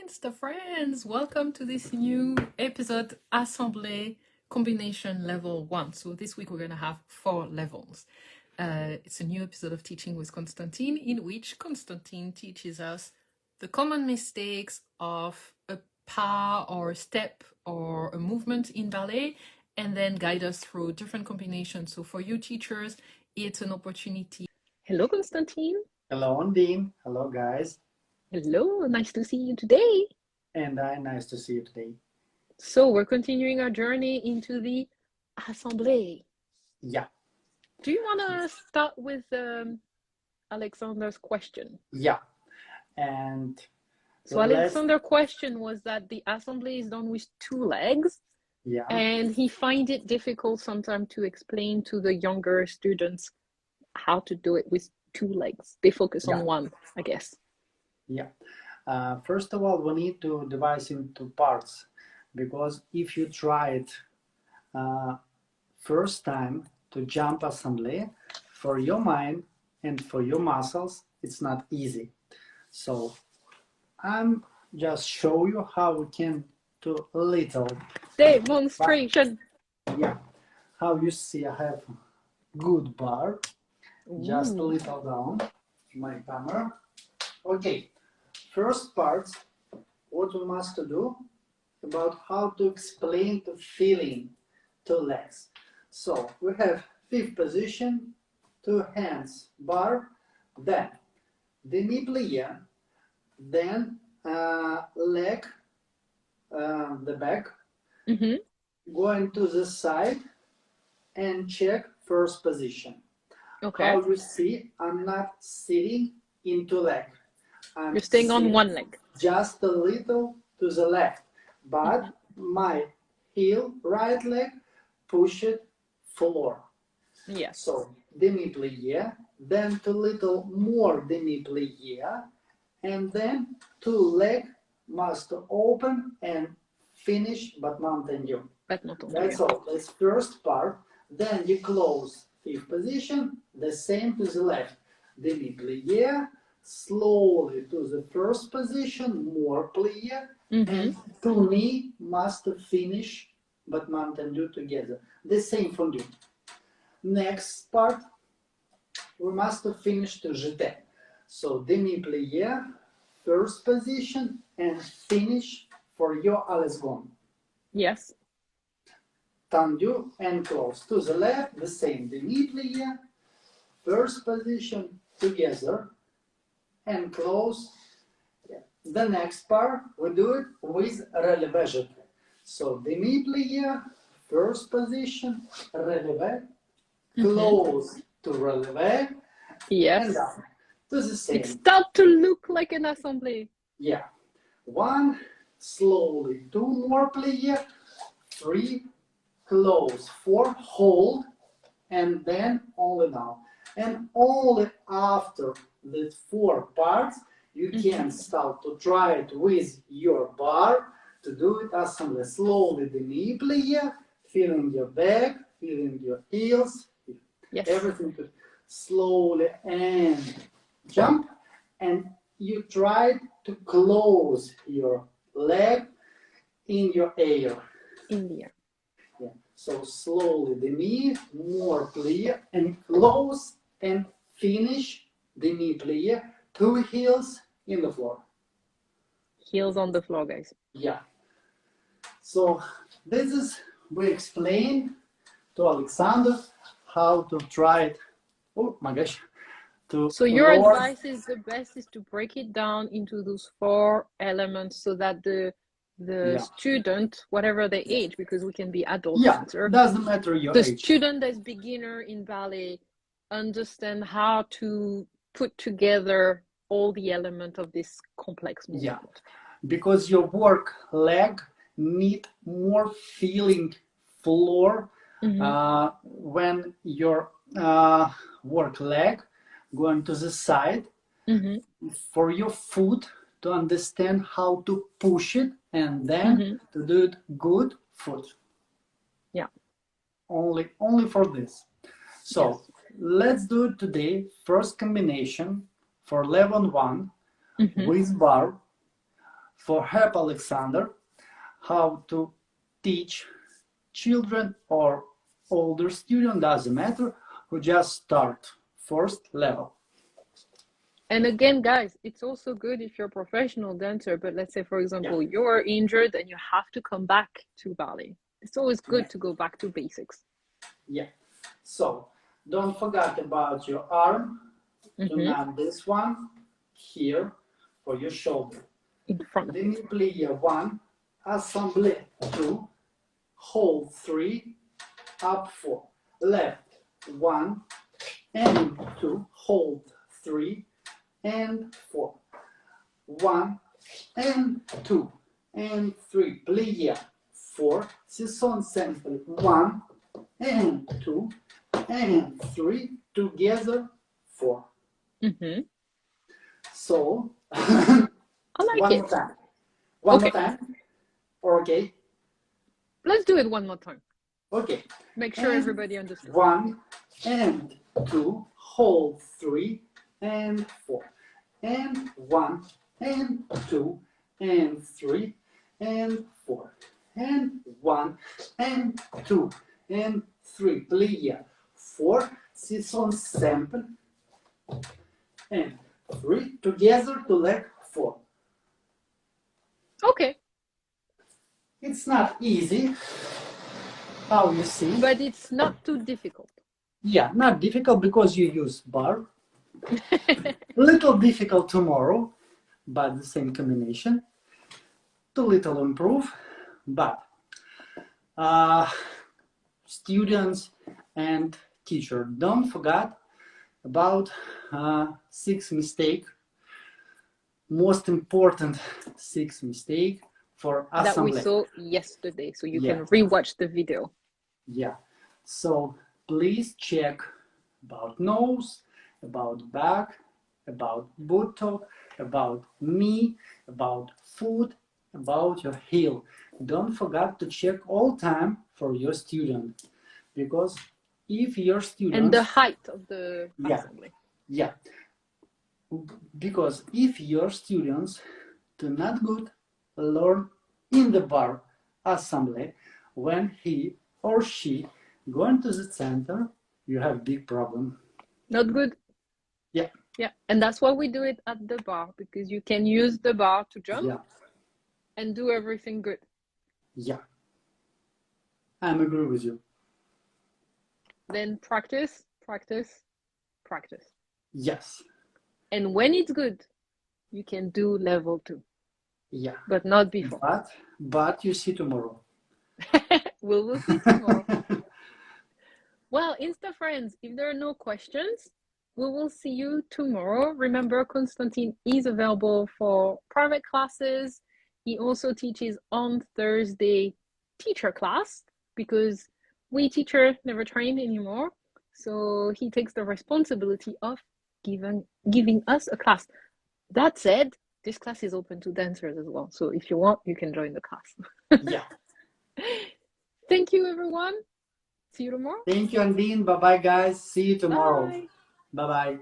friends, welcome to this new episode, Assemblés Combination Level 1. So this week we're going to have 4 levels. It's a new episode of Teaching with Konstantin, in which Konstantin teaches us the common mistakes of a pas or a step or a movement in ballet, and then guide us through different combinations. So for you teachers, it's an opportunity. Hello, Konstantin. Hello, Undine. Hello, guys. Hello, nice to see you today. And nice to see you today. So we're continuing our journey into the Assemblée. Yeah. Do you want to start with Alexander's question? Yeah. And so Alexander's question was that the Assemblée is done with 2 legs. Yeah. And he finds it difficult sometimes to explain to the younger students how to do it with 2 legs. They focus on one, I guess. Yeah. First of all, we need to divide into parts, because if you try it first time to jump assembly, for your mind and for your muscles, it's not easy. So I'm just show you how we can do a little demonstration. Yeah. How you see, I have good bar. Just a little down my camera. Okay. First part, what we must do about how to explain the feeling 2 legs. So we have 5th position, 2 hands bar, then demi-plie, then leg, the back, going to the side and check first position. Okay. How you see, I'm not sitting into leg. You're staying on one leg. Just a little to the left, but my heel, right leg, push it floor. Yes. So demi-plie, then a little more demi-plie, and then 2 leg must open and finish, but not tendu. That's all. That's first part. Then you close 5th position, the same to the left. Demi-plie, slowly to the first position, more plie, and 2 knee must finish, but not tendu together. The same for you. Next part, we must finish to jeté. So demi-plie, first position, and finish for your alles gone. Yes. Tendu and close. To the left, the same. Demi-plie, first position, together, and close. Yeah. The next part, we do it with relevé jeté. So demi-plie, first position, relevé, close to relevé, and down. To the same. It starts to look like an assembly. Yeah. 1, slowly, 2 more plie, 3, close, 4, hold, and then only down. And only after the 4 parts, you can start to try it with your bar to do it assembly. Slowly, the knee plie, feeling your back, feeling your heels, everything slowly, and jump. And you try to close your leg in your air. In the air. Yeah. So slowly the knee, more plie, and close and finish the knee plie, 2 heels in the floor. Heels on the floor, guys. Yeah. So this is, we explain to Alexander how to try it. Oh my gosh. So your advice is the best is to break it down into those 4 elements so that the student, whatever their age, because we can be adult dancer, doesn't matter your the age. student that's beginner in ballet understand how to put together all the elements of this complex movement. Yeah, because your work leg need more feeling floor when your work leg going to the side for your foot to understand how to push it and then to do it good foot. Yeah. Only for this. So let's do it today. First combination for level 1 with bar. for help Alexander how to teach children or older student, doesn't matter, who just start first level. And again, guys, it's also good if you're a professional dancer, but let's say, for example, you're injured and you have to come back to ballet. It's always good to go back to basics. Yeah. So don't forget about your arm. Do not this one here for your shoulder. In front of you. Demi-plie 1, Assemblés 2, hold 3, up 4. Left 1 and 2, hold 3 and 4. 1 and 2 and 3. Plie 4. Ce sont simply 1 and 2 and 3 together 4. So I like one it. more time. One more time. Okay. Let's do it one more time. Okay. Make sure everybody understands. 1 and 2, hold 3 and 4. And 1 and 2 and 3 and 4. And 1 and 2 and 3. Plie 4. Ce sont simples. And 3 together to leg 4. Okay. It's not easy, how you see. But it's not too difficult. Yeah, not difficult because you use bar. Little difficult tomorrow, but the same combination. Too little improve, but students and teacher, don't forget about 6 mistake. Most important 6 mistake for that we assembly. saw yesterday, so you can rewatch the video. Yeah, so please check about nose, about back, about buttock, about knee, about foot, about your heel. Don't forget to check all time for your student, because if your student and the height of the assembly. Yeah, because if your students do not good learn in the bar assembly, when he or she going to the center, you have big problem. Not good. Yeah. Yeah, and that's why we do it at the bar, because you can use the bar to jump and do everything good. Yeah, I'm agree with you. Then practice, practice, practice. Yes. And when it's good, you can do level 2. Yeah. But not before. But you see tomorrow. We'll see tomorrow. Well, Insta friends, if there are no questions, we will see you tomorrow. Remember, Konstantin is available for private classes. He also teaches on Thursday teacher class, because we teacher never train anymore. So he takes the responsibility of giving us a class. That said, this class is open to dancers as well. So if you want, you can join the class. Yeah. Thank you, everyone. See you tomorrow. Thank you, Andine. Bye-bye, guys. See you tomorrow. Bye. Bye-bye.